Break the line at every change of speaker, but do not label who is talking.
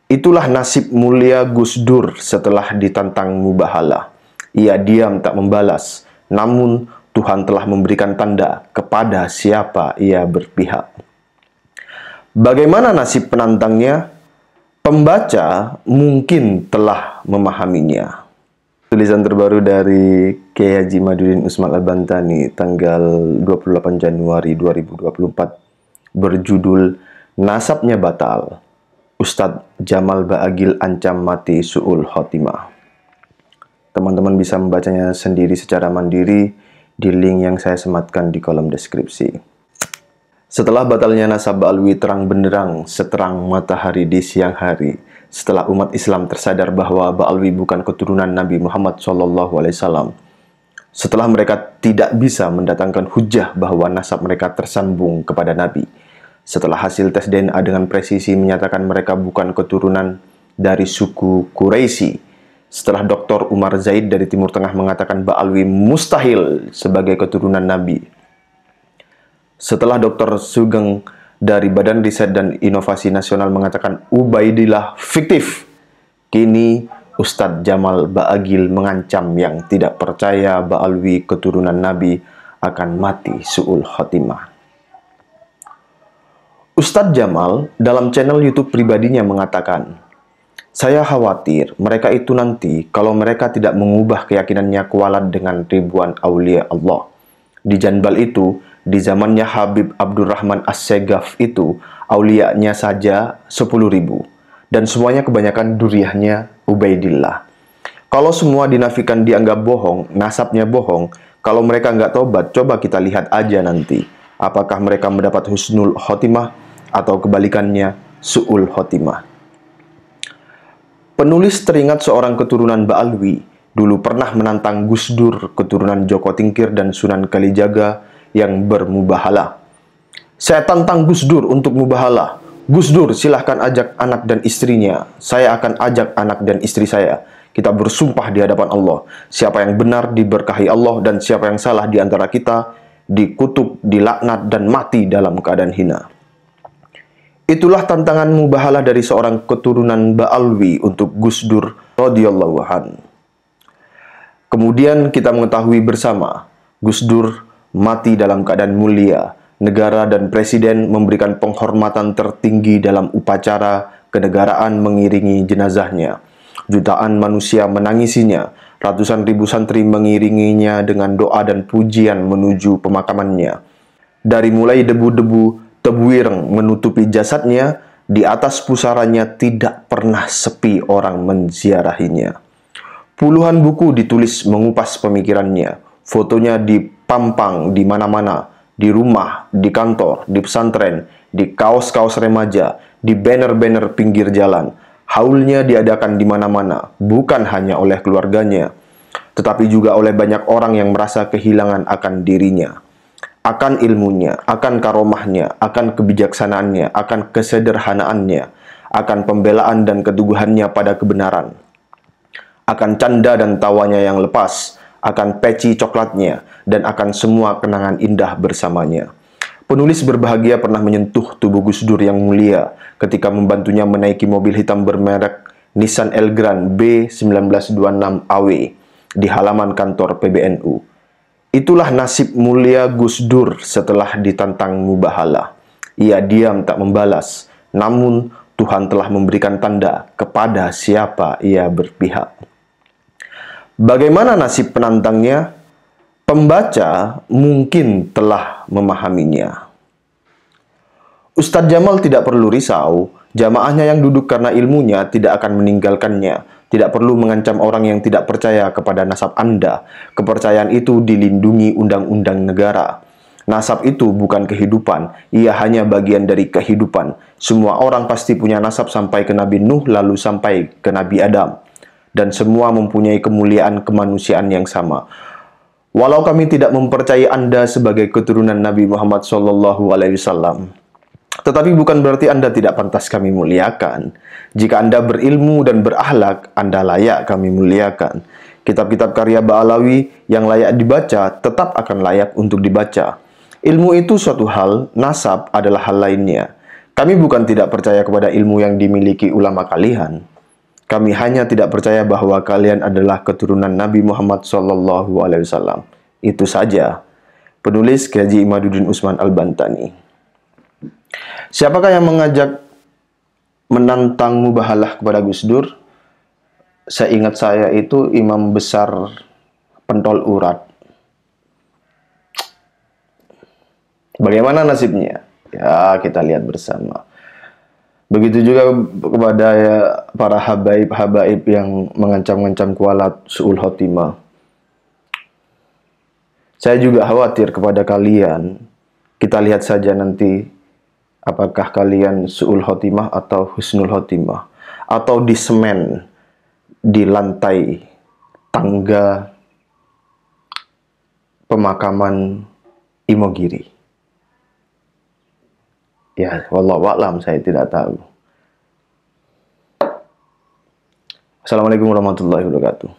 Itulah nasib mulia Gus Dur setelah ditantang Mubahala. Ia diam tak membalas, namun Tuhan telah memberikan tanda kepada siapa ia berpihak. Bagaimana nasib penantangnya? Pembaca mungkin telah memahaminya. Tulisan terbaru dari Kiai Haji Madudin Usman Al-Bantani tanggal 28 Januari 2024 berjudul Nasabnya Batal. Ustadz Jamal Ba'agil ancam mati su'ul khotimah. Teman-teman bisa membacanya sendiri secara mandiri di link yang saya sematkan di kolom deskripsi. Setelah batalnya nasab Ba'alwi terang benderang seterang matahari di siang hari, setelah umat Islam tersadar bahwa Ba'alwi bukan keturunan Nabi Muhammad SAW, setelah mereka tidak bisa mendatangkan hujah bahwa nasab mereka tersambung kepada Nabi, setelah hasil tes DNA dengan presisi menyatakan mereka bukan keturunan dari suku Quraisy, setelah Dr. Umar Zaid dari Timur Tengah mengatakan Ba'alwi mustahil sebagai keturunan Nabi, setelah Dr. Sugeng dari Badan Riset dan Inovasi Nasional mengatakan Ubaidillah fiktif, kini Ustadz Jamal Ba'agil mengancam yang tidak percaya Ba'alwi keturunan Nabi akan mati su'ul khotimah. Ustadz Jamal dalam channel YouTube pribadinya mengatakan, "Saya khawatir mereka itu nanti kalau mereka tidak mengubah keyakinannya kualat dengan ribuan aulia Allah. Di Janbal itu, di zamannya Habib Abdurrahman As-Segaf itu, aulianya saja 10.000. Dan semuanya kebanyakan duriyahnya Ubaidillah. Kalau semua dinafikan dianggap bohong, nasabnya bohong, kalau mereka nggak tobat, coba kita lihat aja nanti. Apakah mereka mendapat husnul khotimah atau kebalikannya su'ul khotimah." Penulis teringat seorang keturunan Ba'alwi dulu pernah menantang Gus Dur keturunan Joko Tingkir dan Sunan Kalijaga yang bermubahalah. "Saya tantang Gus Dur untuk mubahalah. Gus Dur silahkan ajak anak dan istrinya. Saya akan ajak anak dan istri saya. Kita bersumpah di hadapan Allah. Siapa yang benar diberkahi Allah dan siapa yang salah di antara kita dikutuk, dilaknat dan mati dalam keadaan hina." Itulah tantangan mubahalah dari seorang keturunan Ba'alwi untuk Gus Dur radhiyallahu anhu. Kemudian kita mengetahui bersama, Gus Dur mati dalam keadaan mulia. Negara dan presiden memberikan penghormatan tertinggi dalam upacara kenegaraan mengiringi jenazahnya. Jutaan manusia menangisinya. Ratusan ribu santri mengiringinya dengan doa dan pujian menuju pemakamannya. Dari mulai debu-debu tebu ireng menutupi jasadnya, di atas pusaranya tidak pernah sepi orang menziarahinya. Puluhan buku ditulis mengupas pemikirannya. Fotonya dipampang di mana-mana, di rumah, di kantor, di pesantren, di kaos-kaos remaja, di banner-banner pinggir jalan. Haulnya diadakan di mana-mana, bukan hanya oleh keluarganya, tetapi juga oleh banyak orang yang merasa kehilangan akan dirinya, akan ilmunya, akan karomahnya, akan kebijaksanaannya, akan kesederhanaannya, akan pembelaan dan keteguhannya pada kebenaran, akan canda dan tawanya yang lepas, akan peci coklatnya, dan akan semua kenangan indah bersamanya. Penulis berbahagia pernah menyentuh tubuh Gus Dur yang mulia ketika membantunya menaiki mobil hitam bermerek Nissan Elgrand B1926 AW di halaman kantor PBNU. Itulah nasib mulia Gus Dur setelah ditantang Mubahala. Ia diam tak membalas, namun Tuhan telah memberikan tanda kepada siapa ia berpihak. Bagaimana nasib penantangnya? Pembaca mungkin telah memahaminya. Ustadz Jamal tidak perlu risau, jamaahnya yang duduk karena ilmunya tidak akan meninggalkannya. Tidak perlu mengancam orang yang tidak percaya kepada nasab Anda. Kepercayaan itu dilindungi undang-undang negara. Nasab itu bukan kehidupan, ia hanya bagian dari kehidupan. Semua orang pasti punya nasab sampai ke Nabi Nuh lalu sampai ke Nabi Adam. Dan semua mempunyai kemuliaan kemanusiaan yang sama. Walau kami tidak mempercayai Anda sebagai keturunan Nabi Muhammad SAW, tetapi bukan berarti Anda tidak pantas kami muliakan. Jika Anda berilmu dan berakhlak, Anda layak kami muliakan. Kitab-kitab karya Ba'alawi yang layak dibaca tetap akan layak untuk dibaca. Ilmu itu suatu hal, nasab adalah hal lainnya. Kami bukan tidak percaya kepada ilmu yang dimiliki ulama kalian. Kami hanya tidak percaya bahwa kalian adalah keturunan Nabi Muhammad SAW. Itu saja. Penulis Kiai Imaduddin Usman Al-Bantani. Siapakah yang mengajak menantang mubahalah kepada Gus Dur? Seingat saya itu imam besar Pentol Urat. Bagaimana nasibnya? Ya, kita lihat bersama. Begitu juga kepada para habaib-habaib yang mengancam-ngancam kualat su'ul khotimah. Saya juga khawatir kepada kalian. Kita lihat saja nanti apakah kalian su'ul khotimah atau husnul khotimah, atau di semen di lantai tangga pemakaman Imogiri. Ya, wallahu a'lam, saya tidak tahu. Assalamualaikum warahmatullahi wabarakatuh.